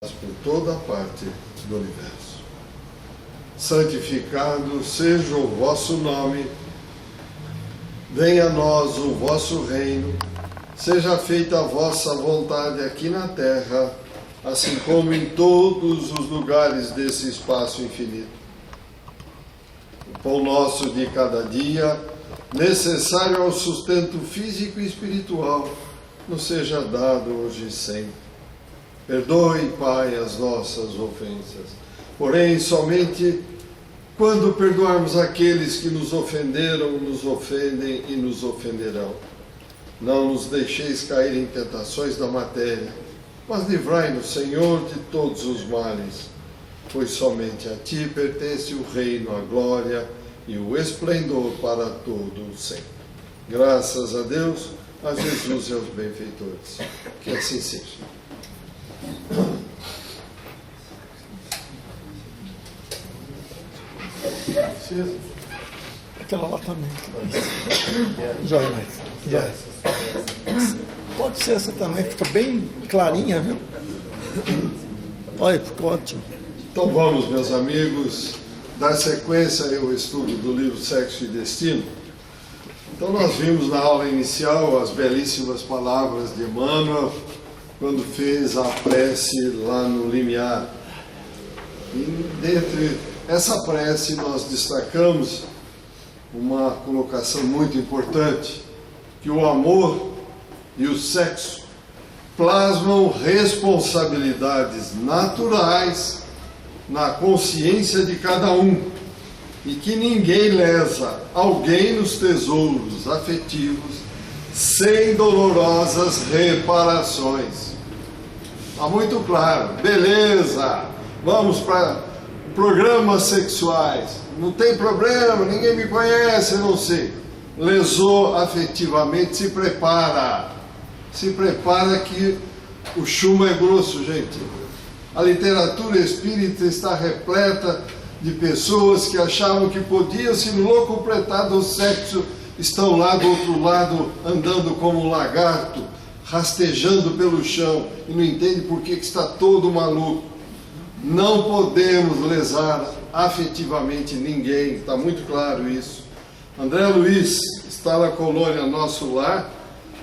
por toda parte do universo. Santificado seja o vosso nome, venha a nós o vosso reino, seja feita a vossa vontade aqui na terra, assim como em todos os lugares desse espaço infinito. O pão nosso de cada dia, necessário ao sustento físico e espiritual, nos seja dado hoje e sempre. Perdoe, Pai, as nossas ofensas, porém somente quando perdoarmos aqueles que nos ofenderam, nos ofendem e nos ofenderão. Não nos deixeis cair em tentações da matéria, mas livrai-nos, Senhor, de todos os males, pois somente a Ti pertence o reino, a glória e o esplendor para todo o sempre. Graças a Deus, a Jesus e aos benfeitores. Que assim seja. Aquela lá também. Joia, Joia. Pode ser essa também, fica bem clarinha, viu? Olha, ficou ótimo. Então vamos, meus amigos, dar sequência ao estudo do livro Sexo e Destino. Então nós vimos na aula inicial as belíssimas palavras de Emmanuel, quando fez a prece lá no limiar. E dentre essa prece nós destacamos uma colocação muito importante, que o amor e o sexo plasmam responsabilidades naturais na consciência de cada um e que ninguém lesa alguém nos tesouros afetivos sem dolorosas reparações. Está muito claro, beleza, vamos para programas sexuais, não tem problema, ninguém me conhece, eu não sei. Lesou afetivamente, se prepara que o chumbo é grosso, gente. A literatura espírita está repleta de pessoas que achavam que podiam se locupletar do sexo, estão lá do outro lado andando como um lagarto, rastejando pelo chão e não entende por que está todo maluco. Não podemos lesar afetivamente ninguém, está muito claro isso. André Luiz está na colônia Nosso Lar,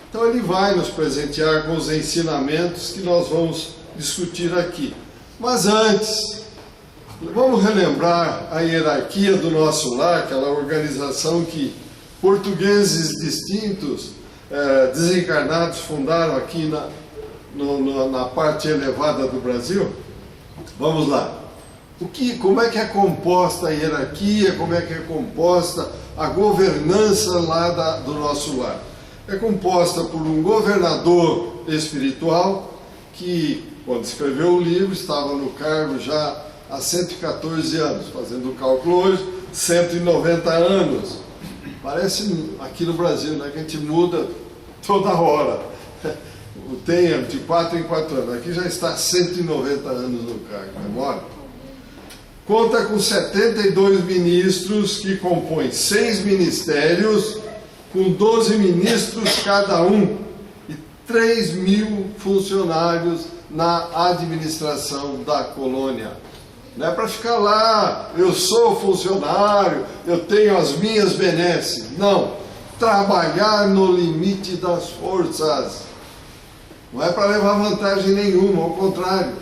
então ele vai nos presentear com os ensinamentos que nós vamos discutir aqui. Mas antes, vamos relembrar a hierarquia do Nosso Lar, aquela organização que portugueses distintos, desencarnados, fundaram aqui na parte elevada do Brasil. Vamos lá. Como é que é composta a hierarquia, como é que é composta a governança lá do Nosso Lar? É composta por um governador espiritual que, quando escreveu o livro, estava no cargo já há 114 anos, fazendo o cálculo hoje, 190 anos. Parece aqui no Brasil, né, que a gente muda toda hora. Tem de 4 em 4 anos. Aqui já está 190 anos no cargo, memória. Conta com 72 ministros que compõem 6 ministérios, com 12 ministros cada um, e 3.000 funcionários na administração da colônia. Não é para ficar lá, eu sou funcionário, eu tenho as minhas benesses. Não, trabalhar no limite das forças. Não é para levar vantagem nenhuma, ao contrário,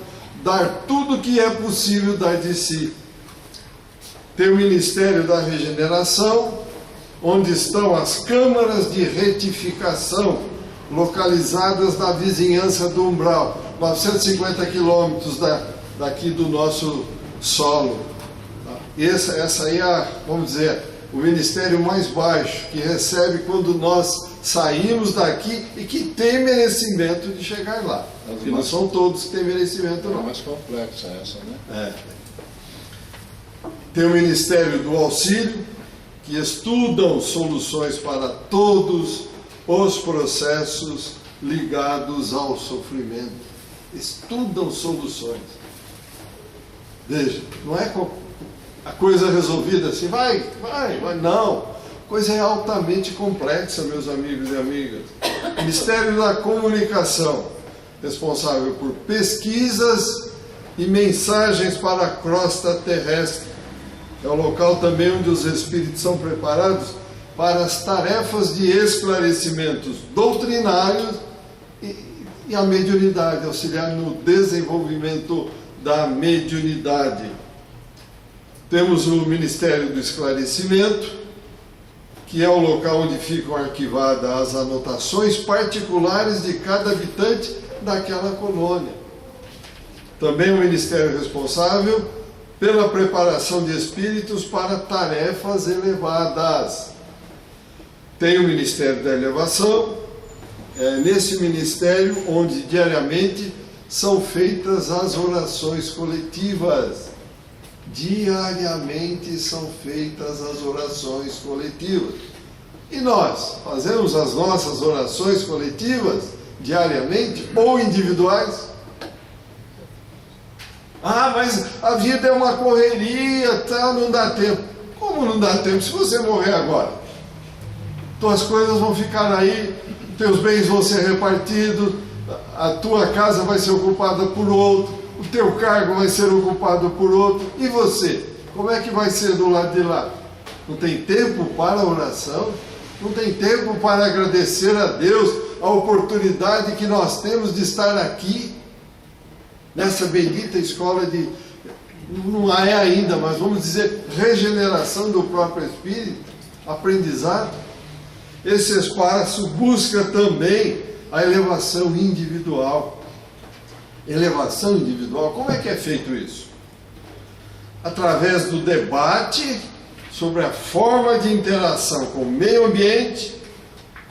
dar tudo o que é possível dar de si. Tem o Ministério da Regeneração, onde estão as câmaras de retificação, localizadas na vizinhança do Umbral, 950 quilômetros daqui do nosso solo. E essa aí é, vamos dizer, o ministério mais baixo, que recebe quando nós saímos daqui e que tem merecimento de chegar lá. E não são todos que têm merecimento, não. É mais complexa essa, né? Tem o Ministério do Auxílio, que estudam soluções para todos os processos ligados ao sofrimento. Estudam soluções. Veja, não é a coisa resolvida assim, vai, não. A coisa é altamente complexa, meus amigos e amigas. Ministério da Comunicação, responsável por pesquisas e mensagens para a crosta terrestre. É o local também onde os espíritos são preparados para as tarefas de esclarecimentos doutrinários e a mediunidade, auxiliar no desenvolvimento da mediunidade. Temos o Ministério do Esclarecimento, que é o local onde ficam arquivadas as anotações particulares de cada habitante daquela colônia. Também o Ministério responsável pela preparação de espíritos para tarefas elevadas. Tem o Ministério da Elevação, é nesse ministério onde diariamente são feitas as orações coletivas. Diariamente são feitas as orações coletivas. E nós fazemos as nossas orações coletivas diariamente ou individuais? Ah, mas a vida é uma correria, tá, não dá tempo. Como não dá tempo? Se você morrer agora, tuas coisas vão ficar aí, teus bens vão ser repartidos, a tua casa vai ser ocupada por outro, o teu cargo vai ser ocupado por outro, e você? Como é que vai ser do lado de lá? Não tem tempo para a oração? Não tem tempo para agradecer a Deus a oportunidade que nós temos de estar aqui, nessa bendita escola de, não é ainda, mas vamos dizer, regeneração do próprio espírito, aprendizado? Esse espaço busca também a elevação individual. Elevação individual, como é que é feito isso? Através do debate sobre a forma de interação com o meio ambiente,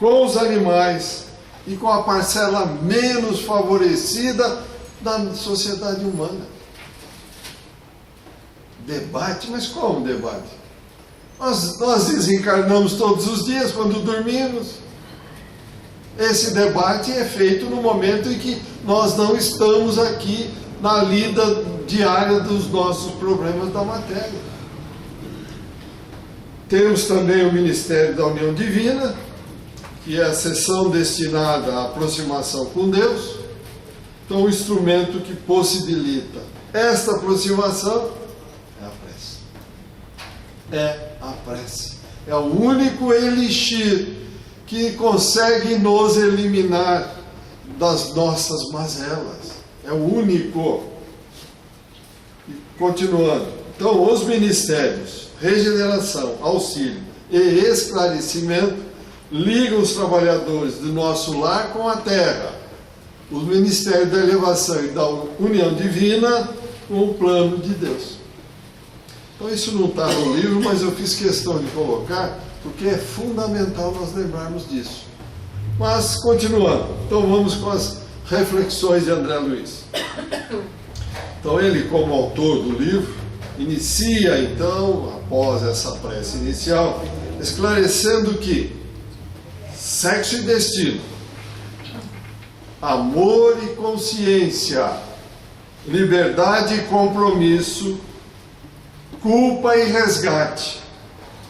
com os animais e com a parcela menos favorecida da sociedade humana. Debate? Mas como debate? Nós desencarnamos todos os dias quando dormimos. Esse debate é feito no momento em que nós não estamos aqui na lida diária dos nossos problemas da matéria. Temos também o Ministério da União Divina, que é a sessão destinada à aproximação com Deus. Então, o instrumento que possibilita esta aproximação é a prece. É a prece. É o único elixir que consegue nos eliminar das nossas mazelas. É o único. E continuando. Então, os ministérios, regeneração, auxílio e esclarecimento, ligam os trabalhadores do nosso lar com a terra. O Ministério da Elevação e da União Divina com o plano de Deus. Então isso não está no livro, mas eu fiz questão de colocar, porque é fundamental nós lembrarmos disso. Mas, continuando, então vamos com as reflexões de André Luiz. Então ele, como autor do livro, inicia então, após essa prece inicial, esclarecendo que sexo e destino, amor e consciência, liberdade e compromisso, culpa e resgate,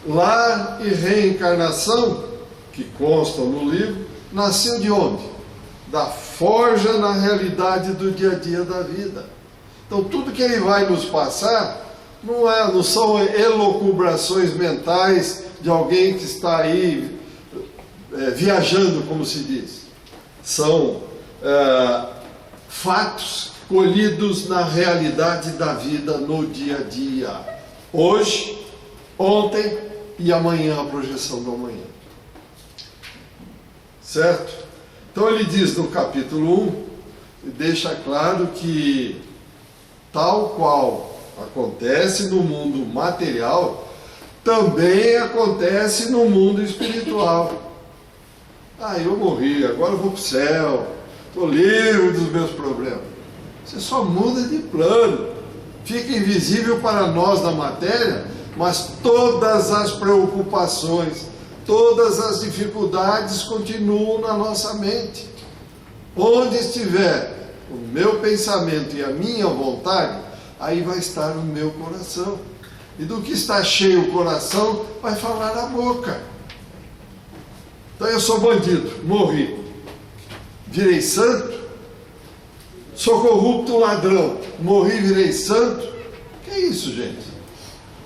lar e reencarnação, que constam no livro, nasceu de onde? Da forja na realidade do dia a dia da vida. Então tudo que ele vai nos passar não são elucubrações mentais de alguém que está aí viajando, como se diz. São fatos colhidos na realidade da vida no dia a dia. Hoje, ontem e amanhã, a projeção do amanhã. Certo? Então ele diz no capítulo 1, deixa claro que tal qual acontece no mundo material, também acontece no mundo espiritual. Ah, eu morri, agora eu vou para o céu, estou livre dos meus problemas. Você só muda de plano. Fica invisível para nós na matéria, mas todas as preocupações, todas as dificuldades continuam na nossa mente. Onde estiver o meu pensamento e a minha vontade, aí vai estar o meu coração. E do que está cheio o coração, vai falar a boca. Então eu sou bandido, morri. Virei santo? Sou corrupto, ladrão, morri, virei santo. Que é isso, gente?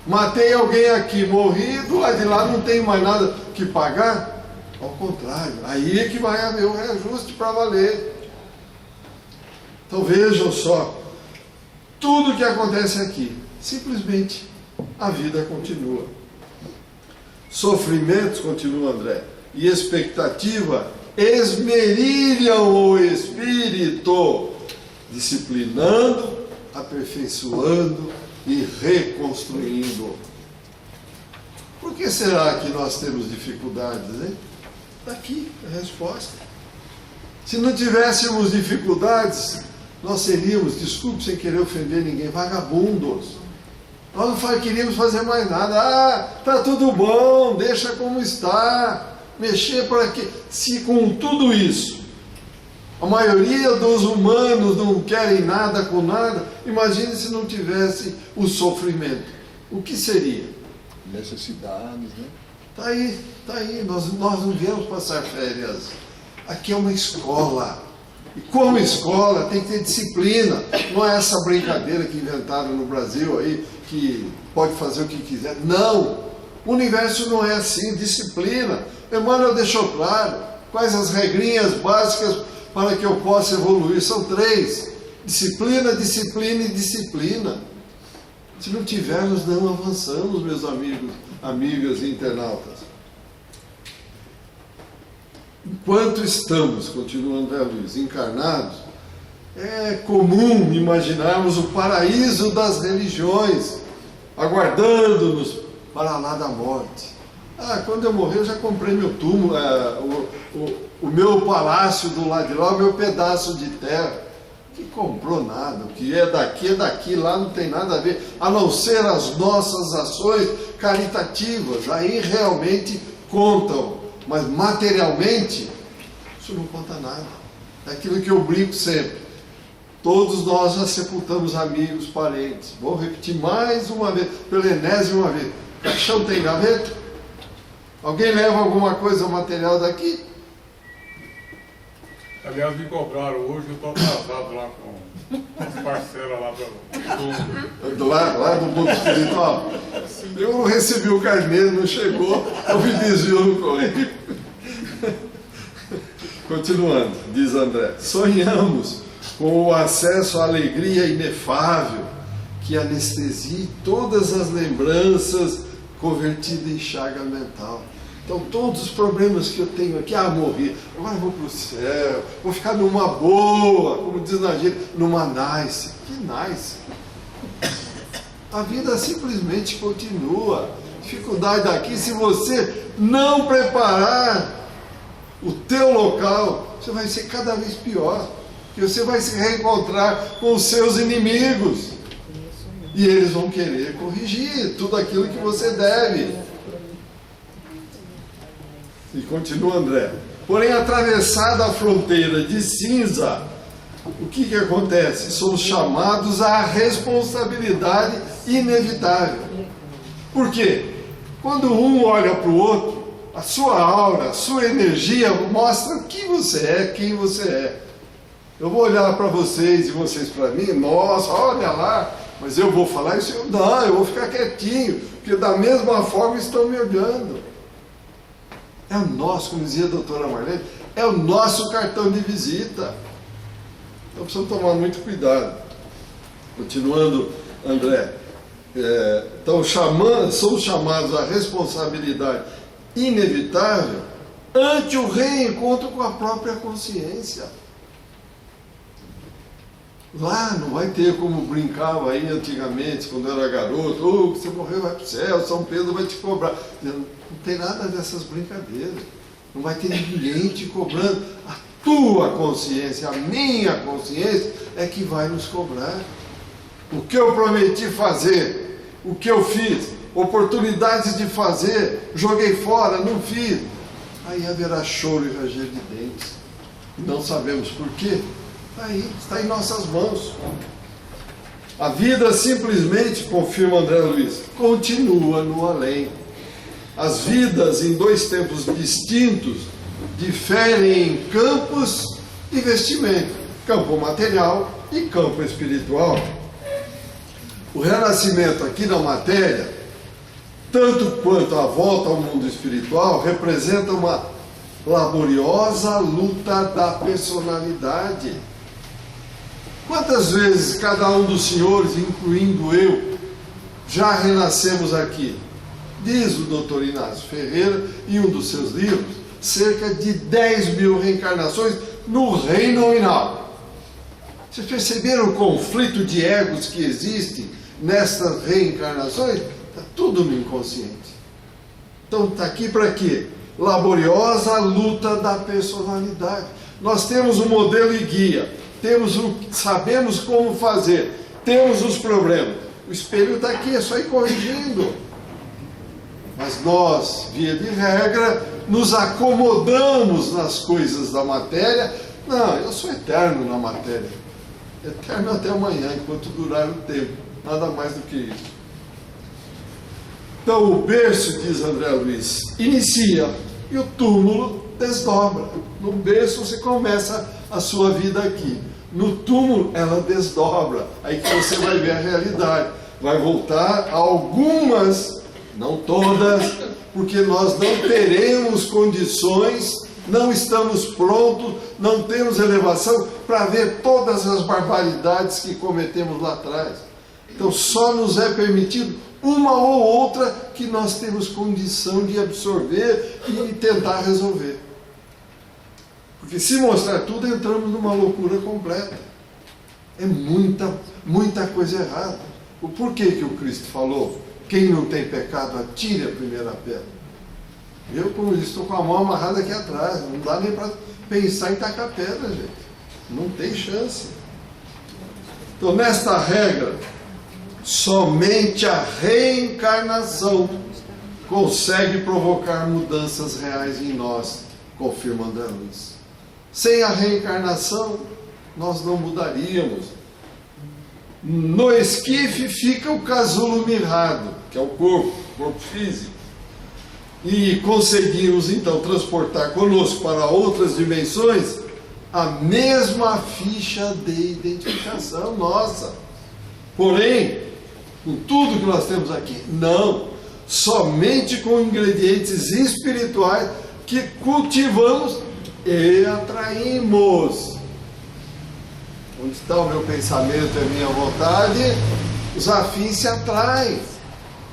Matei alguém aqui, morri, do lado de lá não tenho mais nada que pagar? Ao contrário, aí é que vai haver o reajuste para valer. Então vejam só, tudo que acontece aqui, simplesmente a vida continua. Sofrimentos, continua André, e expectativa esmerilham o espírito, disciplinando, aperfeiçoando e reconstruindo. Por que será que nós temos dificuldades, hein? Está aqui a resposta. Se não tivéssemos dificuldades, nós seríamos, desculpe sem querer ofender ninguém, vagabundos. Nós não queríamos fazer mais nada. Está tudo bom, deixa como está. Mexer para quê? Se com tudo isso, a maioria dos humanos não querem nada com nada, imagine se não tivesse o sofrimento. O que seria? Necessidades, né? Está aí. Nós não viemos passar férias. Aqui é uma escola. E como escola tem que ter disciplina. Não é essa brincadeira que inventaram no Brasil aí, que pode fazer o que quiser. Não! O universo não é assim, disciplina. Emmanuel deixou claro quais as regrinhas básicas para que eu possa evoluir. São 3. Disciplina, disciplina e disciplina. Se não tivermos, não avançamos, meus amigos, amigas e internautas. Enquanto estamos, continua André Luiz, encarnados, é comum imaginarmos o paraíso das religiões, aguardando-nos para lá da morte. Quando eu morrer, eu já comprei meu túmulo, o meu palácio do lado de lá, o meu pedaço de terra. Que comprou nada, o que é daqui, lá não tem nada a ver, a não ser as nossas ações caritativas, aí realmente contam. Mas materialmente, isso não conta nada. É aquilo que eu brinco sempre. Todos nós já sepultamos amigos, parentes. Vou repetir mais uma vez, pela enésima vez. O caixão tem gaveta? Alguém leva alguma coisa material daqui? Aliás, me cobraram hoje, eu estou atrasado lá com as parcelas lá do mundo espiritual. Eu não recebi o carneiro, não chegou, eu me desvio no correio. Continuando, diz André, sonhamos com o acesso à alegria inefável que anestesie todas as lembranças convertidas em chaga mental. Então todos os problemas que eu tenho aqui, morri, agora eu vou para o céu, vou ficar numa boa, como diz na gíria, numa nice. Que nice? A vida simplesmente continua. Dificuldade aqui, se você não preparar o teu local, você vai ser cada vez pior. Porque você vai se reencontrar com os seus inimigos. E eles vão querer corrigir tudo aquilo que você deve. E continua André. Porém, atravessada a fronteira de cinza, o que acontece? Somos chamados à responsabilidade inevitável. Por quê? Quando um olha para o outro, a sua aura, a sua energia mostra o que você é, quem você é. Eu vou olhar para vocês e vocês para mim, nossa, olha lá, mas eu vou falar isso? Não, eu vou ficar quietinho, porque da mesma forma estão me olhando. É o nosso, como dizia a doutora Marlene, é o nosso cartão de visita. Então precisamos tomar muito cuidado. Continuando, André. Então somos chamados à responsabilidade inevitável ante o reencontro com a própria consciência. Lá não vai ter como brincava aí antigamente, quando eu era garoto, você morreu, vai para o céu, São Pedro vai te cobrar. Não tem nada dessas brincadeiras. Não vai ter ninguém te cobrando. A tua consciência, a minha consciência é que vai nos cobrar. O que eu prometi fazer, o que eu fiz, oportunidades de fazer, joguei fora, não fiz. Aí haverá choro e ranger de dentes. Não sabemos por quê. Aí, está em nossas mãos. A vida simplesmente, confirma André Luiz, continua no além. As vidas em 2 tempos distintos diferem em campos e vestimento. Campo material e campo espiritual. O renascimento aqui na matéria, tanto quanto a volta ao mundo espiritual, representa uma laboriosa luta da personalidade. Quantas vezes cada um dos senhores, incluindo eu, já renascemos aqui? Diz o Dr. Inácio Ferreira, em um dos seus livros, cerca de 10.000 reencarnações no reino nominal. Vocês perceberam o conflito de egos que existe nestas reencarnações? Está tudo no inconsciente. Então está aqui para quê? Laboriosa luta da personalidade. Nós temos um modelo e guia, sabemos como fazer, temos os problemas. O espelho está aqui, é só ir corrigindo. Mas nós, via de regra, nos acomodamos nas coisas da matéria. Não, eu sou eterno na matéria. Eterno até amanhã, enquanto durar o tempo. Nada mais do que isso. Então o berço, diz André Luiz, inicia e o túmulo desdobra. No berço você começa a sua vida aqui. No túmulo ela desdobra. Aí que você vai ver a realidade. Vai voltar a algumas, não todas, porque nós não teremos condições, não estamos prontos, não temos elevação para ver todas as barbaridades que cometemos lá atrás. Então só nos é permitido uma ou outra que nós temos condição de absorver e tentar resolver. Porque se mostrar tudo, entramos numa loucura completa. É muita coisa errada. O porquê que o Cristo falou? Quem não tem pecado, atire a primeira pedra. Eu, como disse, estou com a mão amarrada aqui atrás. Não dá nem para pensar em tacar pedra, gente. Não tem chance. Então, nesta regra, somente a reencarnação consegue provocar mudanças reais em nós, confirma André Luiz. Sem a reencarnação, nós não mudaríamos. No esquife fica o casulo mirrado, que é o corpo físico. E conseguimos então transportar conosco para outras dimensões a mesma ficha de identificação nossa. Porém, com tudo que nós temos aqui, não. Somente com ingredientes espirituais que cultivamos e atraímos. Onde está o meu pensamento e a minha vontade, os afins se atraem. O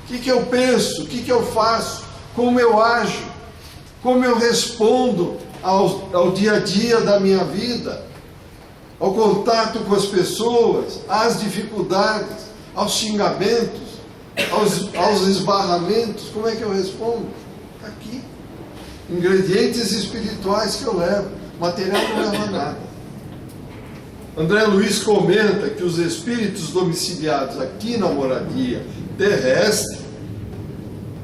que eu penso? O que eu faço? Como eu ajo? Como eu respondo ao dia a dia da minha vida? Ao contato com as pessoas, às dificuldades, aos xingamentos, aos esbarramentos, como é que eu respondo? Está aqui. Ingredientes espirituais que eu levo. Material não leva nada. André Luiz comenta que os espíritos domiciliados aqui na moradia terrestre,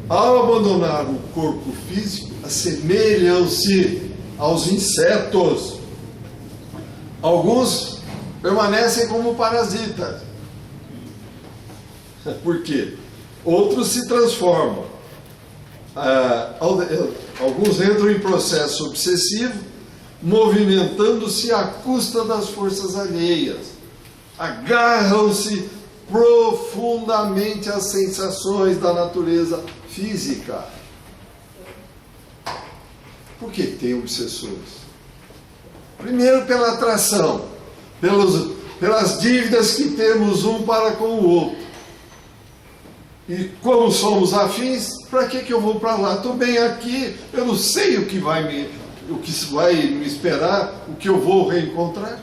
ao abandonar o corpo físico, assemelham-se aos insetos. Alguns permanecem como parasitas. Por quê? Outros se transformam. Alguns entram em processo obsessivo, movimentando-se à custa das forças alheias. Agarram-se profundamente às sensações da natureza física. Por que tem obsessores? Primeiro, pela atração, pelas dívidas que temos um para com o outro. E como somos afins, para que eu vou para lá? Estou bem aqui, eu não sei o que vai me esperar, o que eu vou reencontrar.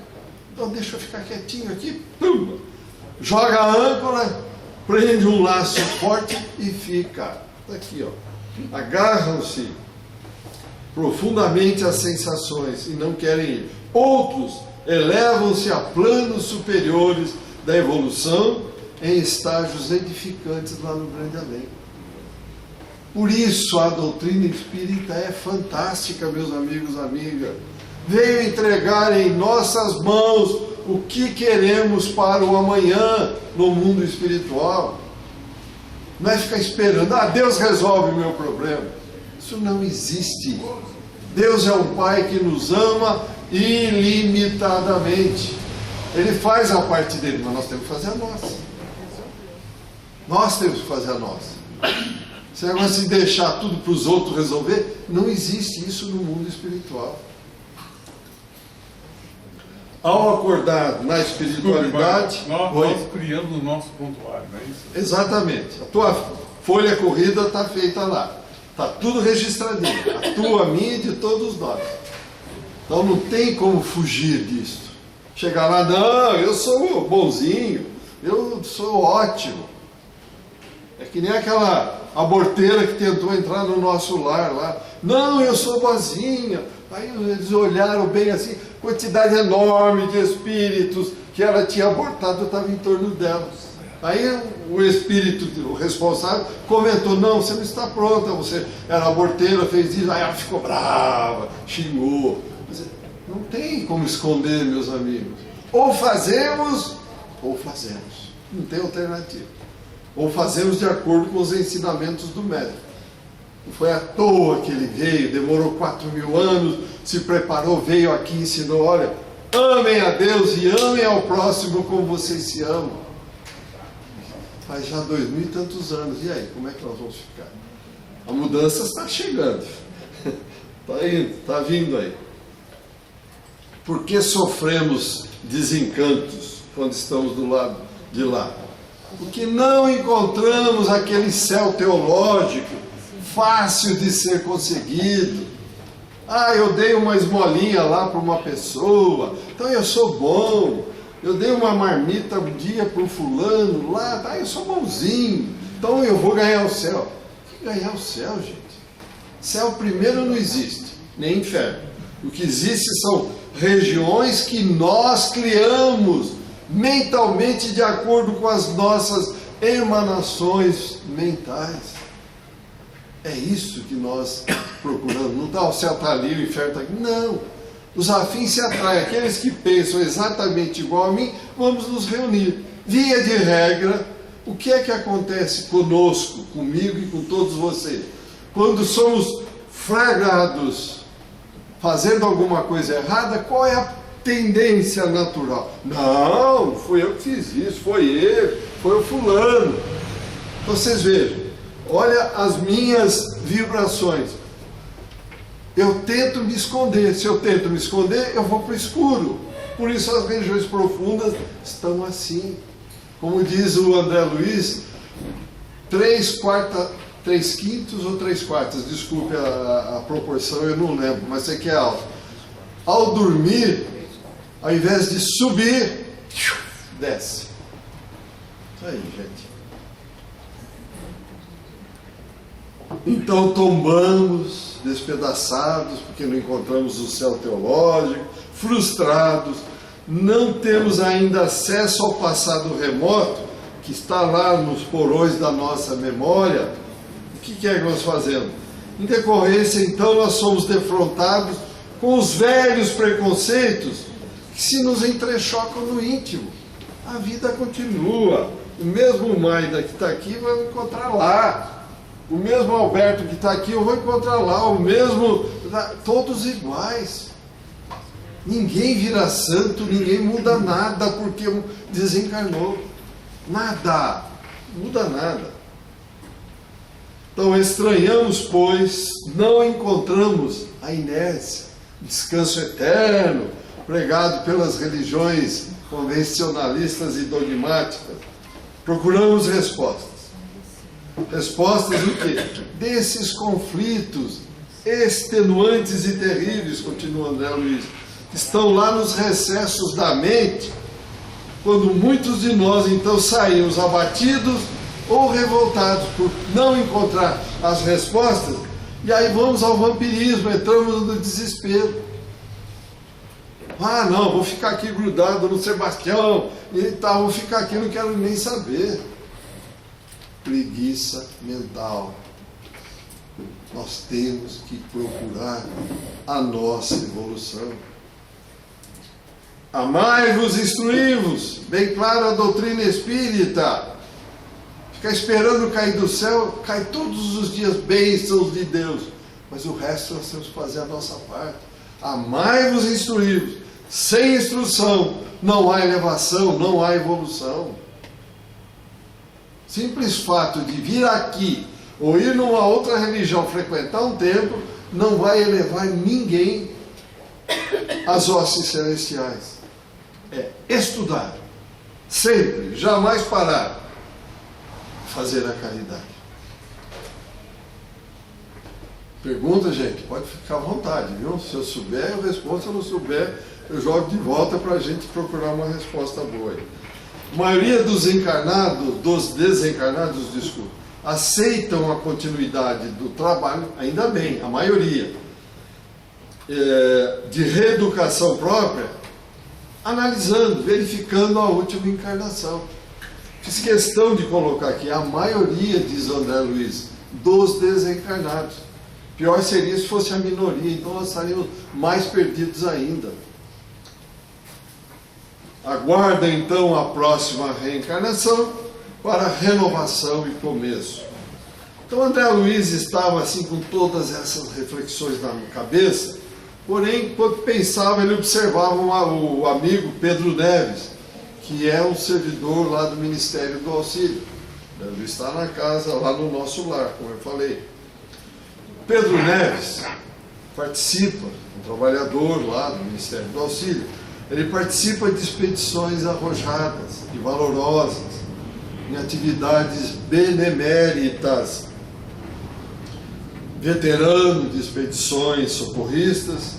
Então deixa eu ficar quietinho aqui, pum, joga a âncora, prende um laço forte e fica. Está aqui, ó. Agarram-se profundamente às sensações e não querem ir. Outros elevam-se a planos superiores da evolução em estágios edificantes lá no grande além. Por isso a doutrina espírita é fantástica, meus amigos e amigas. Veio entregar em nossas mãos o que queremos para o amanhã no mundo espiritual. Não é ficar esperando, Deus resolve o meu problema. Isso não existe. Deus é um Pai que nos ama ilimitadamente. Ele faz a parte dele, mas nós temos que fazer a nossa. Nós temos que fazer a nossa. Esse negócio de deixar tudo para os outros resolver, não existe isso no mundo espiritual. Ao acordar na espiritualidade... Nós criamos o nosso prontuário, não é isso? Exatamente. A tua folha corrida está feita lá. Está tudo registradinho. A tua, a minha e de todos nós. Então não tem como fugir disso. Chegar lá, não, eu sou bonzinho, eu sou ótimo. É que nem aquela aborteira que tentou entrar no nosso lar lá. Não, eu sou boazinha. Aí eles olharam bem assim, quantidade enorme de espíritos que ela tinha abortado estava em torno dela. Aí o espírito, o responsável, comentou, não, você não está pronta, você era aborteira, fez isso, aí ela ficou brava, xingou. Não tem como esconder, meus amigos. Ou fazemos, ou fazemos. Não tem alternativa. Ou fazemos de acordo com os ensinamentos do médico. Não foi à toa que ele veio, demorou 4.000 anos, se preparou, veio aqui e ensinou, olha, amem a Deus e amem ao próximo como vocês se amam. Faz já 2.000 e tantos anos, e aí, como é que nós vamos ficar? A mudança está chegando, está indo, está vindo aí. Por que sofremos desencantos quando estamos do lado de lá? Porque não encontramos aquele céu teológico fácil de ser conseguido. Ah, eu dei uma esmolinha lá para uma pessoa, então eu sou bom. Eu dei uma marmita um dia para um fulano lá, eu sou bonzinho, então eu vou ganhar o céu. Que ganhar o céu, gente? Céu primeiro não existe, nem inferno. O que existe são regiões que nós criamos mentalmente de acordo com as nossas emanações mentais. É isso que nós procuramos. Não está o céu está ali, o inferno está aqui. Não. Os afins se atraem. Aqueles que pensam exatamente igual a mim, vamos nos reunir. Via de regra, o que é que acontece conosco, comigo e com todos vocês? Quando somos flagrados fazendo alguma coisa errada, qual é a tendência natural? Não, fui eu que fiz isso, foi ele, foi o fulano. Então vocês vejam, olha as minhas vibrações. Eu tento me esconder. Se eu tento me esconder, eu vou para o escuro. Por isso as regiões profundas estão assim. Como diz o André Luiz, 3/5 ou 3/4, desculpe a proporção, eu não lembro, mas sei que é alto. Ao dormir, ao invés de subir, desce. Isso aí, gente. Então tombamos, despedaçados, porque não encontramos o céu teológico, frustrados, não temos ainda acesso ao passado remoto, que está lá nos porões da nossa memória. O que é que nós fazemos? Em decorrência, então, nós somos defrontados com os velhos preconceitos que se nos entrechocam no íntimo. A vida continua. O mesmo Maida que está aqui vai me encontrar lá. O mesmo Alberto que está aqui eu vou encontrar lá. O mesmo... Todos iguais. Ninguém vira santo, ninguém muda nada porque desencarnou. Nada. Muda nada. Então estranhamos, pois não encontramos a inércia, o descanso eterno, pregado pelas religiões convencionalistas e dogmáticas. Procuramos respostas. Respostas do quê? Desses conflitos extenuantes e terríveis, continua André Luiz, que estão lá nos recessos da mente, quando muitos de nós então saímos abatidos ou revoltados por não encontrar as respostas, e aí vamos ao vampirismo, entramos no desespero. Ah, não, vou ficar aqui grudado no Sebastião e tal, vou ficar aqui, não quero nem saber. Preguiça mental. Nós temos que procurar a nossa evolução. Amai-vos, instruí-vos, bem clara a doutrina espírita. Ficar esperando cair do céu, cai todos os dias bênçãos de Deus, mas o resto nós temos que fazer a nossa parte. Amai-vos, instruí-vos, Sem instrução não há elevação, não há evolução. Simples fato de vir aqui ou ir numa outra religião, frequentar um templo, não vai elevar ninguém às hostes celestiais. É estudar, sempre, jamais parar, fazer a caridade. Pergunta, gente, pode ficar à vontade, viu? Se eu souber, eu respondo. Se eu não souber, eu jogo de volta para a gente procurar uma resposta boa. A maioria dos desencarnados, desculpa, aceitam a continuidade do trabalho, ainda bem, a maioria, de reeducação própria, analisando, verificando a última encarnação. Fiz questão de colocar aqui, a maioria, diz André Luiz, dos desencarnados. Pior seria se fosse a minoria, então nós estaríamos mais perdidos ainda. Aguarda então a próxima reencarnação para renovação e começo. Então André Luiz estava assim com todas essas reflexões na cabeça, porém, enquanto pensava, ele observava o amigo Pedro Neves, que é um servidor lá do Ministério do Auxílio. Ele está na casa, lá no nosso lar, como eu falei. Pedro Neves participa, um trabalhador lá do Ministério do Auxílio, ele participa de expedições arrojadas e valorosas, em atividades beneméritas, veterano de expedições socorristas,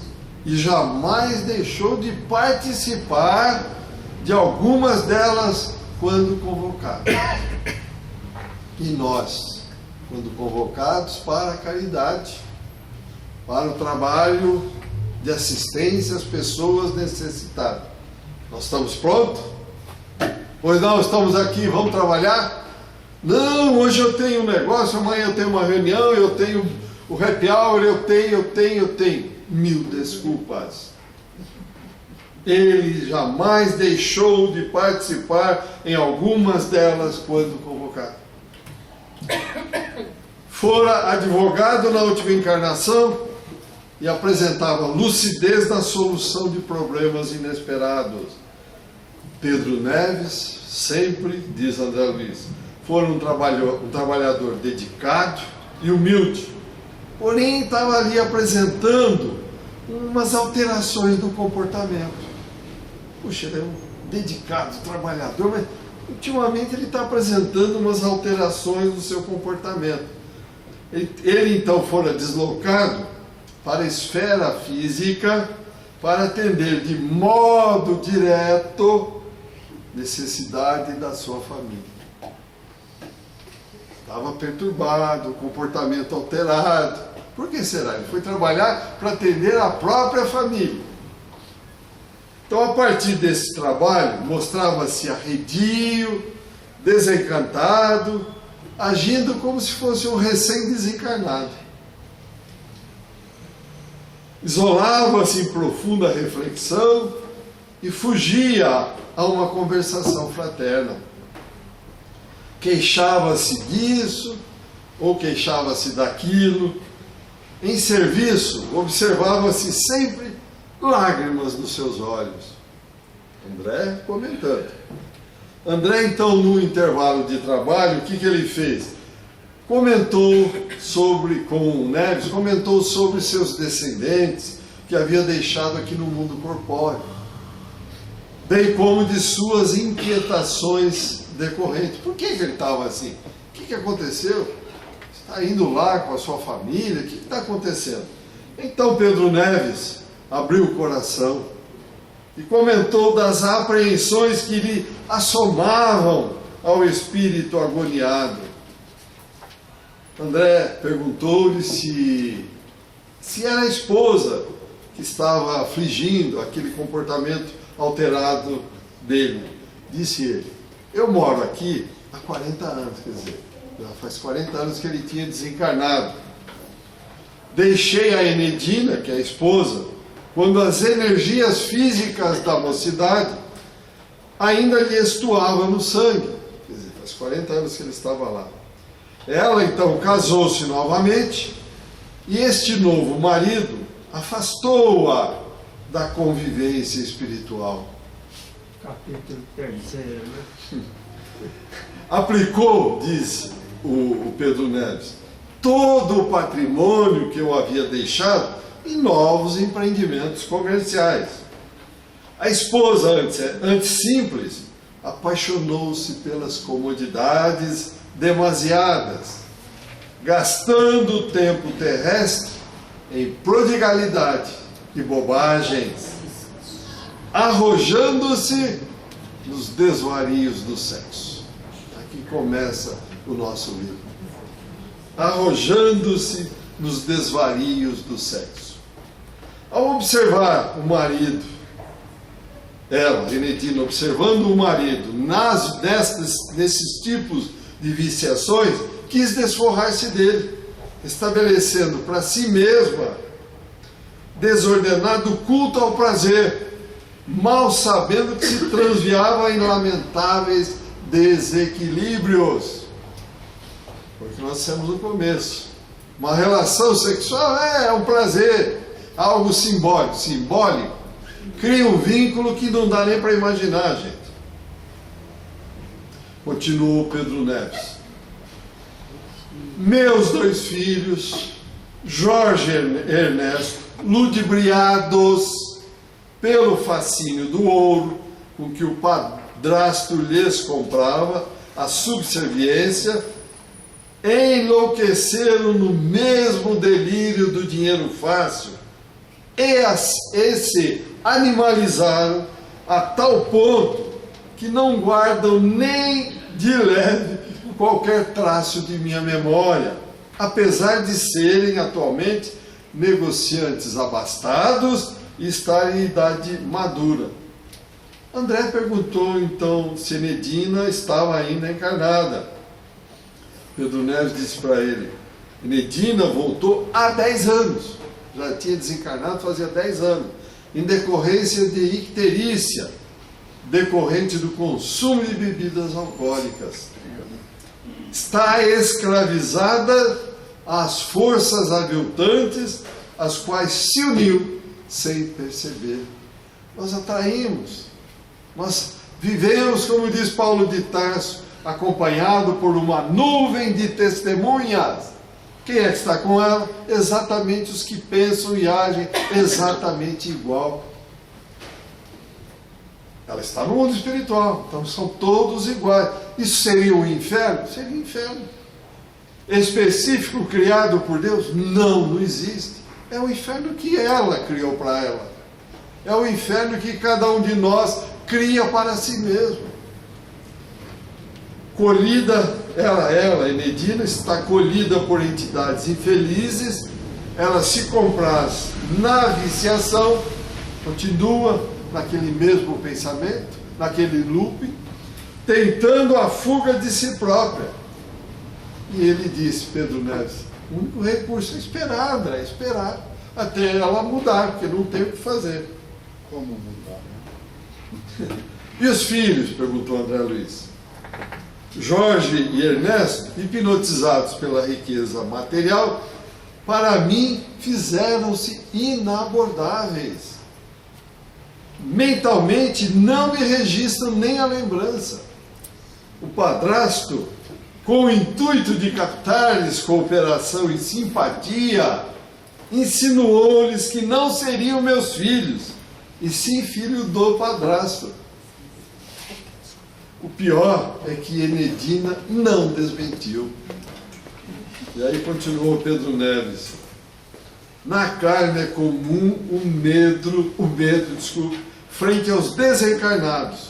e jamais deixou de participar de algumas delas quando convocado. E nós, quando convocados para a caridade, para o trabalho de assistência às pessoas necessitadas, nós estamos prontos? Pois não, estamos aqui, vamos trabalhar? Não, hoje eu tenho um negócio, amanhã eu tenho uma reunião, eu tenho o happy hour, eu tenho. Mil desculpas. Ele jamais deixou de participar em algumas delas quando convocado. Fora advogado na última encarnação e apresentava lucidez na solução de problemas inesperados. Pedro Neves, sempre, diz André Luiz, foi um trabalhador dedicado e humilde, porém estava ali apresentando umas alterações do comportamento. Puxa, ele é um dedicado trabalhador, mas ultimamente ele está apresentando umas alterações no seu comportamento. Ele então fora deslocado para a esfera física para atender de modo direto necessidade da sua família. Estava perturbado, comportamento alterado. Por que será? Ele foi trabalhar para atender a própria família. Então, a partir desse trabalho, mostrava-se arredio, desencantado, agindo como se fosse um recém-desencarnado. Isolava-se em profunda reflexão e fugia a uma conversação fraterna. Queixava-se disso ou queixava-se daquilo. Em serviço, observava-se sempre lágrimas nos seus olhos. André comentando. André, então, no intervalo de trabalho, o que ele fez? Comentou com Neves, comentou sobre seus descendentes que havia deixado aqui no mundo corpóreo, bem como de suas inquietações decorrentes. Por que ele estava assim? O que aconteceu? Está indo lá com a sua família? O que está acontecendo? Então Pedro Neves abriu o coração e comentou das apreensões que lhe assomavam ao espírito agoniado. André perguntou-lhe se era a esposa que estava afligindo aquele comportamento alterado dele. Disse ele: eu moro aqui há 40 anos, quer dizer, já faz 40 anos que ele tinha desencarnado. Deixei a Enedina, que é a esposa, quando as energias físicas da mocidade ainda lhe estuavam no sangue. Quer dizer, faz 40 anos que ele estava lá. Ela então casou-se novamente e este novo marido afastou-a da convivência espiritual. Capítulo 3, né? Aplicou, disse o Pedro Neves, todo o patrimônio que eu havia deixado em novos empreendimentos comerciais. A esposa, antes simples, apaixonou-se pelas comodidades demasiadas, gastando o tempo terrestre em prodigalidade e bobagens, arrojando-se nos desvarios do sexo. Aqui começa o nosso livro. Arrojando-se nos desvarios do sexo. Ao observar o marido, ela, Enedina, observando o marido nesses tipos de viciações, quis desforrar-se dele, estabelecendo para si mesma desordenado culto ao prazer, mal sabendo que se transviava em lamentáveis desequilíbrios. Porque nós dissemos no começo, uma relação sexual é um prazer, algo simbólico, cria um vínculo que não dá nem para imaginar, gente. Continuou Pedro Neves. Meus 2 filhos, Jorge e Ernesto, ludibriados pelo fascínio do ouro com que o padrasto lhes comprava, a subserviência, enlouqueceram no mesmo delírio do dinheiro fácil e se animalizaram a tal ponto que não guardam nem de leve qualquer traço de minha memória, apesar de serem atualmente negociantes abastados e estarem em idade madura. André perguntou então se Enedina estava ainda encarnada. Pedro Neves disse para ele: Enedina voltou há 10 anos, já tinha desencarnado fazia 10 anos, em decorrência de icterícia, decorrente do consumo de bebidas alcoólicas. Está escravizada às forças aviltantes, às quais se uniu sem perceber. Nós atraímos, nós vivemos, como diz Paulo de Tarso, acompanhado por uma nuvem de testemunhas. Quem é que está com ela? Exatamente os que pensam e agem exatamente igual. Ela está no mundo espiritual, então são todos iguais. Isso seria um inferno? Seria um inferno. Específico criado por Deus? Não existe. É o inferno que ela criou para ela. É o inferno que cada um de nós cria para si mesmo. Colhida, ela, Enedina, está colhida por entidades infelizes, ela se compraz na viciação, continua naquele mesmo pensamento, naquele looping, tentando a fuga de si própria. E ele disse, Pedro Neves, o único recurso é esperar, André, esperar até ela mudar, porque não tem o que fazer. Como mudar, né? E os filhos? Perguntou André Luiz. Jorge e Ernesto, hipnotizados pela riqueza material, para mim fizeram-se inabordáveis. Mentalmente não me registram nem a lembrança. O padrasto, com o intuito de captar-lhes cooperação e simpatia, insinuou-lhes que não seriam meus filhos, e sim filho do padrasto. O pior é que Enedina não desmentiu. E aí continuou Pedro Neves. Na carne é comum o medo, frente aos desencarnados.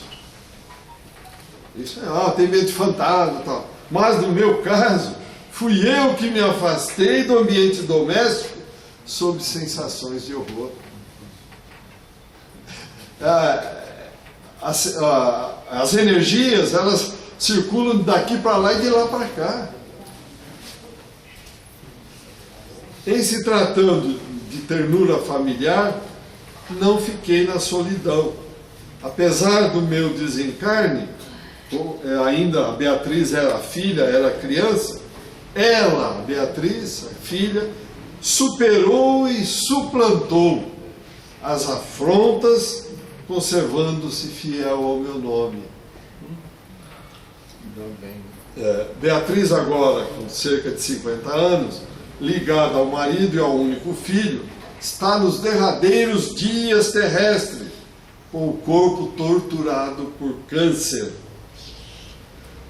Isso tem medo de fantasma e tal. Mas no meu caso, fui eu que me afastei do ambiente doméstico sob sensações de horror. As energias, elas circulam daqui para lá e de lá para cá. Em se tratando de ternura familiar, não fiquei na solidão. Apesar do meu desencarne, ainda a Beatriz era filha, era criança, ela, a Beatriz, a filha, superou e suplantou as afrontas, conservando-se fiel ao meu nome. Beatriz agora, com cerca de 50 anos, ligada ao marido e ao único filho, está nos derradeiros dias terrestres, com o corpo torturado por câncer.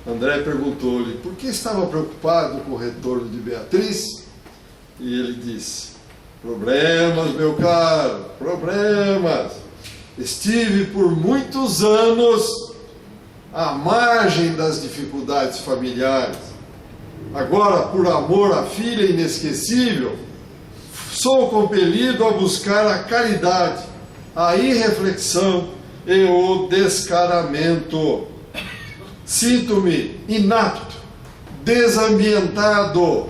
André perguntou-lhe por que estava preocupado com o retorno de Beatriz, e ele disse: problemas, meu caro, problemas. Estive por muitos anos à margem das dificuldades familiares. Agora, por amor à filha inesquecível, sou compelido a buscar a caridade, a irreflexão e o descaramento. Sinto-me inapto, desambientado.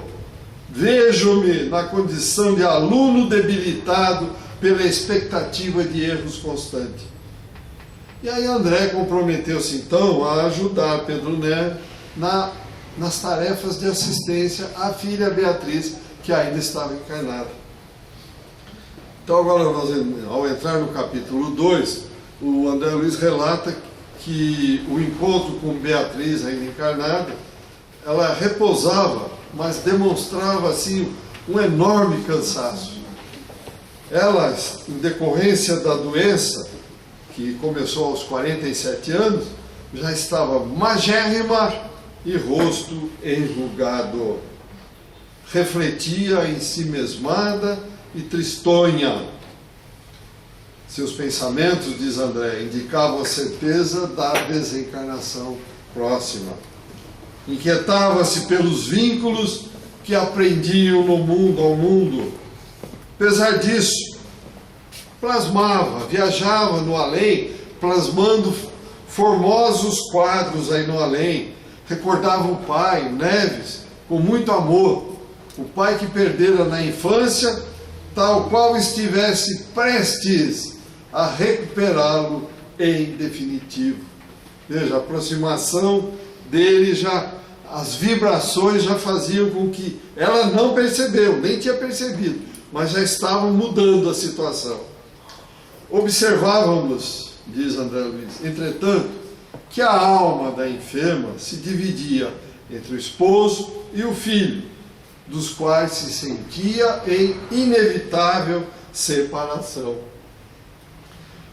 Vejo-me na condição de aluno debilitado pela expectativa de erros constantes. E aí André comprometeu-se então a ajudar Pedro Neves nas tarefas de assistência à filha Beatriz, que ainda estava encarnada. Então agora, ao entrar no capítulo 2, o André Luiz relata que o encontro com Beatriz, ainda encarnada, ela repousava, mas demonstrava assim um enorme cansaço. Ela, em decorrência da doença, que começou aos 47 anos, já estava magérrima e rosto enrugado. Refletia em si mesmada e tristonha. Seus pensamentos, diz André, indicavam a certeza da desencarnação próxima. Inquietava-se pelos vínculos que aprendiam no mundo ao mundo. Apesar disso, plasmava, viajava no além, plasmando formosos quadros aí no além. Recordava o pai, Neves, com muito amor. O pai que perdera na infância, tal qual estivesse prestes a recuperá-lo em definitivo. Veja, a aproximação dele já, as vibrações já faziam com que ela não percebeu, nem tinha percebido, mas já estavam mudando a situação. Observávamos, diz André Luiz, entretanto, que a alma da enferma se dividia entre o esposo e o filho, dos quais se sentia em inevitável separação.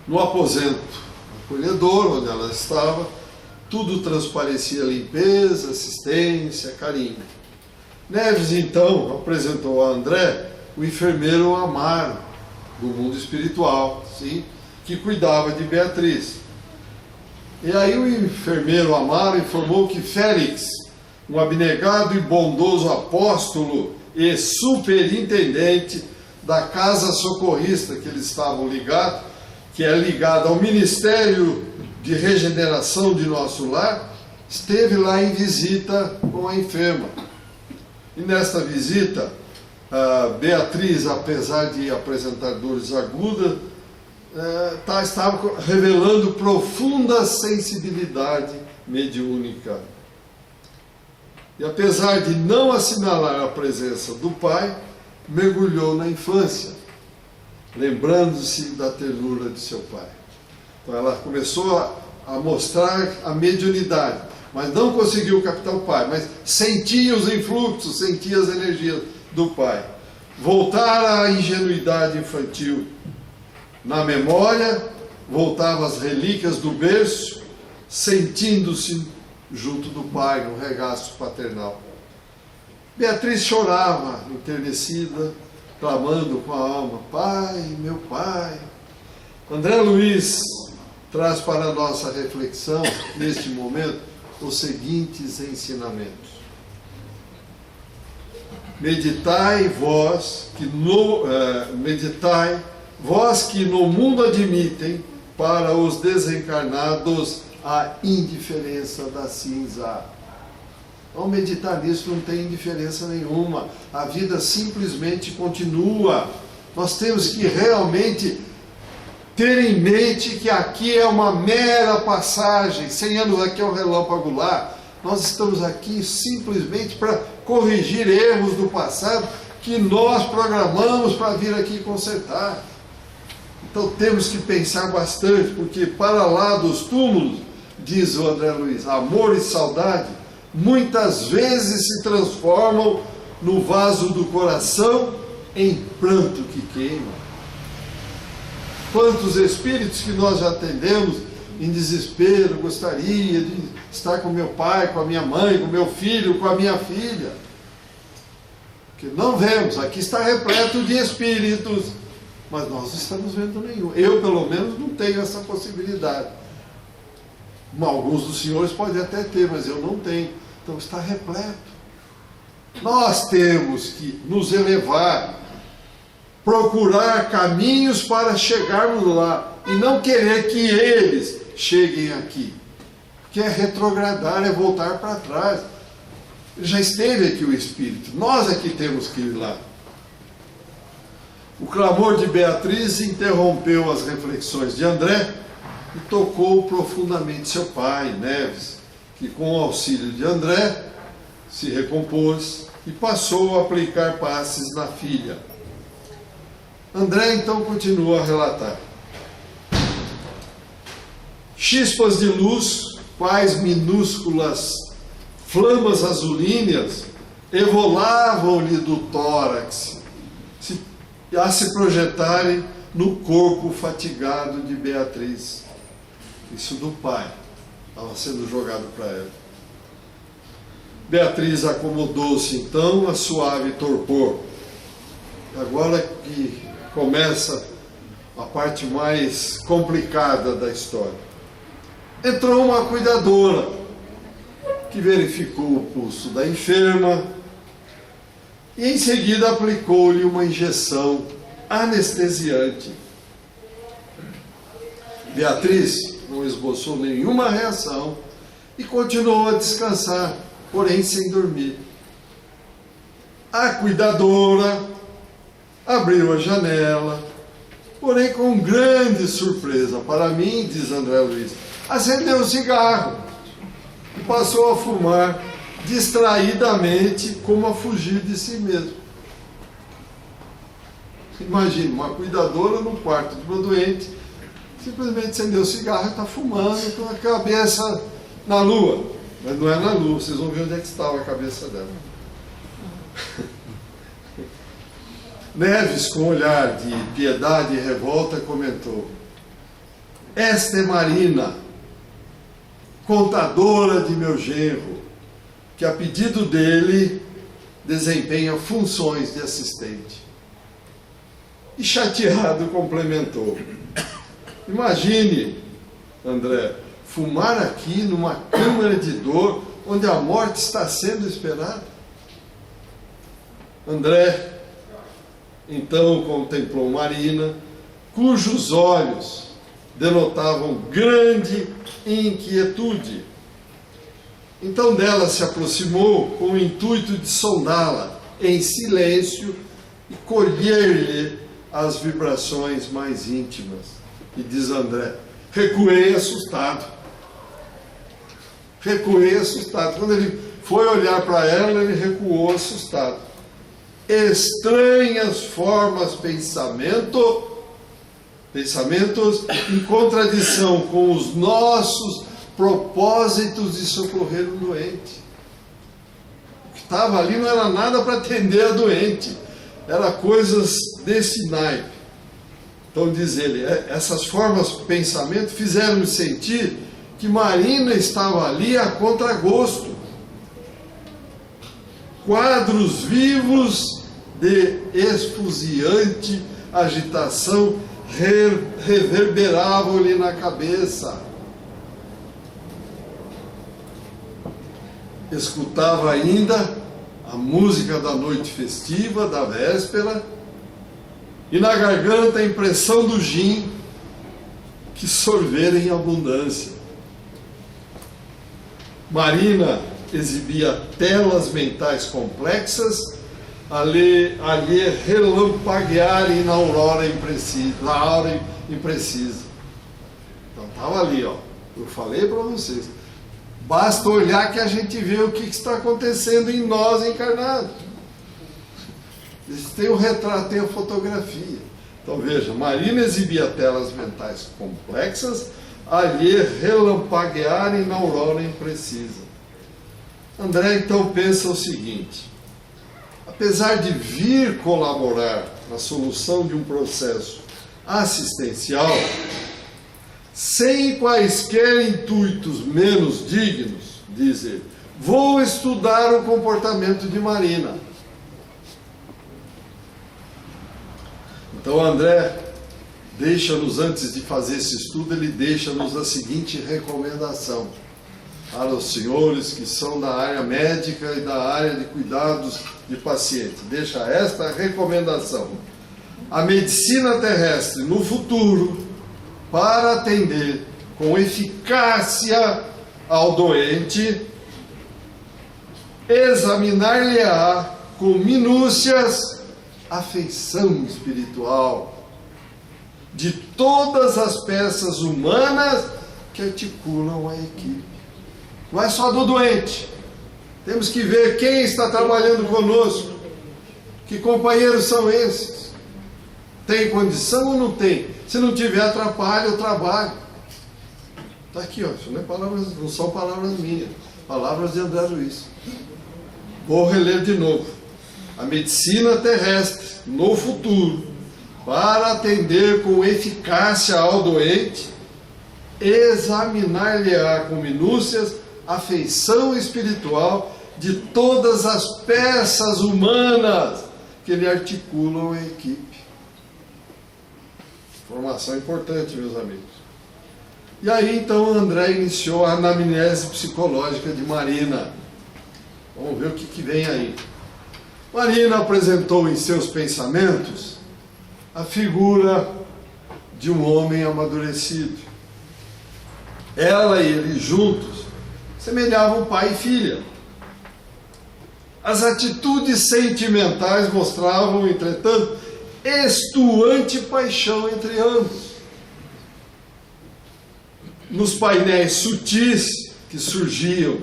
No aposento acolhedor, onde ela estava, tudo transparecia limpeza, assistência, carinho. Neves, então, apresentou a André o enfermeiro Amaro, do mundo espiritual, sim, que cuidava de Beatriz. E aí o enfermeiro Amaro informou que Félix, um abnegado e bondoso apóstolo e superintendente da casa socorrista que eles estavam ligados, que é ligado ao Ministério de Regeneração de Nosso Lar, esteve lá em visita com a enferma. E nesta visita, Beatriz, apesar de apresentar dores agudas, estava revelando profunda sensibilidade mediúnica. E apesar de não assinalar a presença do pai, mergulhou na infância, lembrando-se da ternura de seu pai. Então ela começou a mostrar a mediunidade, mas não conseguiu captar o pai, mas sentia os influxos, sentia as energias do pai. Voltar à ingenuidade infantil. Na memória, voltava às relíquias do berço, sentindo-se junto do pai, no regaço paternal. Beatriz chorava, enternecida, clamando com a alma: pai, meu pai. André Luiz traz para a nossa reflexão, neste momento, os seguintes ensinamentos. Meditai vós que no mundo admitem para os desencarnados a indiferença da cinza. Ao meditar nisso não tem indiferença nenhuma. A vida simplesmente continua. Nós temos que realmente ter em mente que aqui é uma mera passagem. 100 anos aqui é um relâmpago lá. Nós estamos aqui simplesmente para corrigir erros do passado que nós programamos para vir aqui consertar. Então temos que pensar bastante, porque para lá dos túmulos, diz o André Luiz, amor e saudade muitas vezes se transformam no vaso do coração em pranto que queima. Quantos espíritos que nós já atendemos em desespero, gostaria de estar com meu pai, com a minha mãe, com meu filho, com a minha filha. Que não vemos, aqui está repleto de espíritos, mas nós não estamos vendo nenhum. Eu, pelo menos, não tenho essa possibilidade. Alguns dos senhores podem até ter, mas eu não tenho. Então está repleto. Nós temos que nos elevar, procurar caminhos para chegarmos lá, e não querer que eles cheguem aqui. Porque é retrogradar, é voltar para trás. Já esteve aqui o Espírito, nós é que temos que ir lá. O clamor de Beatriz interrompeu as reflexões de André e tocou profundamente seu pai, Neves, que com o auxílio de André se recompôs e passou a aplicar passes na filha. André então continua a relatar. Chispas de luz, quais minúsculas flamas azulíneas, evolavam-lhe do tórax, a se projetarem no corpo fatigado de Beatriz. Isso do pai, estava sendo jogado para ela. Beatriz acomodou-se então a suave torpor. Agora que começa a parte mais complicada da história. Entrou uma cuidadora, que verificou o pulso da enferma e em seguida aplicou-lhe uma injeção anestesiante. Beatriz não esboçou nenhuma reação e continuou a descansar, porém sem dormir. A cuidadora abriu a janela, porém com grande surpresa para mim, diz André Luiz, acendeu um cigarro e passou a fumar distraidamente, como a fugir de si mesmo. Imagine, uma cuidadora no quarto de uma doente, simplesmente acendeu o cigarro e está fumando com a cabeça na lua. Mas não é na lua, vocês vão ver onde é que estava a cabeça dela. Neves, com um olhar de piedade e revolta, comentou: esta é Marina, contadora de meu genro, que a pedido dele desempenha funções de assistente. E chateado complementou: imagine, André, fumar aqui numa câmara de dor onde a morte está sendo esperada. André então contemplou Marina, cujos olhos denotavam grande inquietude. Então dela se aproximou com o intuito de sondá-la em silêncio e colher-lhe as vibrações mais íntimas. E diz André: recuei assustado. Recuei assustado. Quando ele foi olhar para ela, ele recuou assustado. Estranhas formas pensamentos em contradição com os nossos propósitos de socorrer o doente. O que estava ali não era nada para atender a doente, era coisas desse naipe. Então diz ele, essas formas de pensamento fizeram-me sentir que Marina estava ali a contragosto. Quadros vivos de esfuziante agitação reverberavam-lhe na cabeça. Escutava ainda a música da noite festiva, da véspera, e na garganta a impressão do gin que sorvera em abundância. Marina exibia telas mentais complexas, ali relampaguearem na aurora imprecisa. Então estava ali, ó. Eu falei para vocês. Basta olhar que a gente vê o que está acontecendo em nós encarnados. Tem o retrato, tem a fotografia. Então veja, Marina exibia telas mentais complexas a lhe relampaguearem na aurora imprecisa. André então pensa o seguinte: apesar de vir colaborar na solução de um processo assistencial, sem quaisquer intuitos menos dignos, diz ele, vou estudar o comportamento de Marina. Então André deixa-nos, antes de fazer esse estudo, ele deixa-nos a seguinte recomendação para os senhores que são da área médica e da área de cuidados de paciente. Deixa esta recomendação: a medicina terrestre no futuro, para atender com eficácia ao doente, examinar-lhe-á com minúcias a feição espiritual de todas as peças humanas que articulam a equipe. Não é só do doente. Temos que ver quem está trabalhando conosco. Que companheiros são esses? Tem condição ou não tem? Se não tiver, atrapalha o trabalho. Está aqui, ó. Isso não são palavras minhas. Palavras de André Luiz. Vou reler de novo. A medicina terrestre, no futuro, para atender com eficácia ao doente, examinar-lhe-á com minúcias a feição espiritual de todas as peças humanas que lhe articulam a equipe. Informação importante, meus amigos. E aí, então, André iniciou a anamnese psicológica de Marina. Vamos ver o que vem aí. Marina apresentou em seus pensamentos a figura de um homem amadurecido. Ela e ele juntos semelhavam pai e filha. As atitudes sentimentais mostravam, entretanto, estuante paixão entre ambos. Nos painéis sutis que surgiam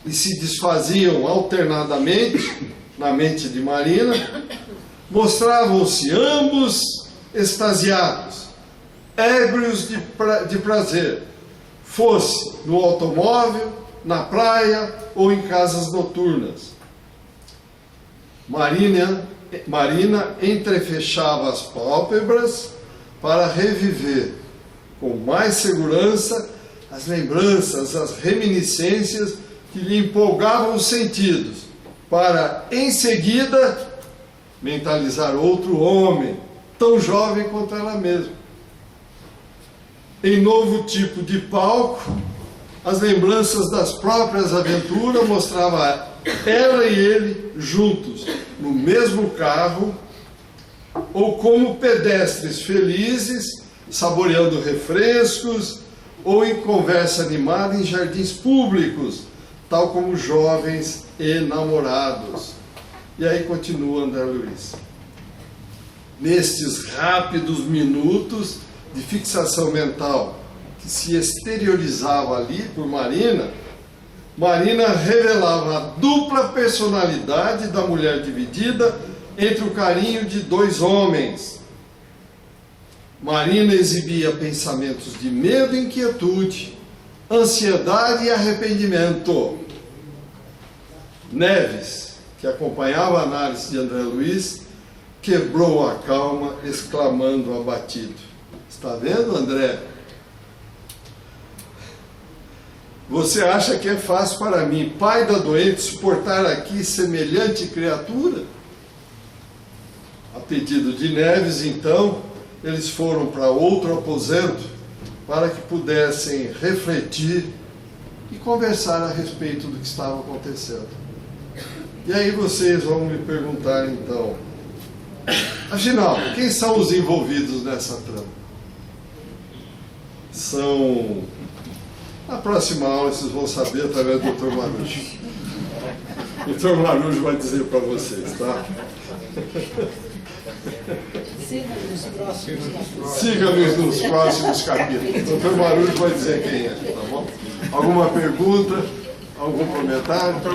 e se desfaziam alternadamente na mente de Marina, mostravam-se ambos extasiados, ébrios de prazer, fosse no automóvel, na praia ou em casas noturnas. Marina entrefechava as pálpebras para reviver com mais segurança as lembranças, as reminiscências que lhe empolgavam os sentidos, para em seguida mentalizar outro homem, tão jovem quanto ela mesma. Em novo tipo de palco, as lembranças das próprias aventuras mostravam ela e ele juntos, no mesmo carro, ou como pedestres felizes, saboreando refrescos, ou em conversa animada em jardins públicos, tal como jovens e namorados. E aí continua André Luiz. Nestes rápidos minutos de fixação mental que se exteriorizava ali por Marina, Marina revelava a dupla personalidade da mulher dividida entre o carinho de dois homens. Marina exibia pensamentos de medo e inquietude, ansiedade e arrependimento. Neves, que acompanhava a análise de André Luiz, quebrou a calma, exclamando abatido: está vendo, André? Você acha que é fácil para mim, pai da doente, suportar aqui semelhante criatura? A pedido de Neves, então, eles foram para outro aposento para que pudessem refletir e conversar a respeito do que estava acontecendo. E aí vocês vão me perguntar, então, afinal, quem são os envolvidos nessa trama? São... Na próxima aula vocês vão saber através do Dr. Marujo. O Dr. Marujo vai dizer para vocês, tá? Siga-nos nos próximos capítulos. O Dr. Marujo vai dizer quem é, tá bom? Alguma pergunta? Algum comentário?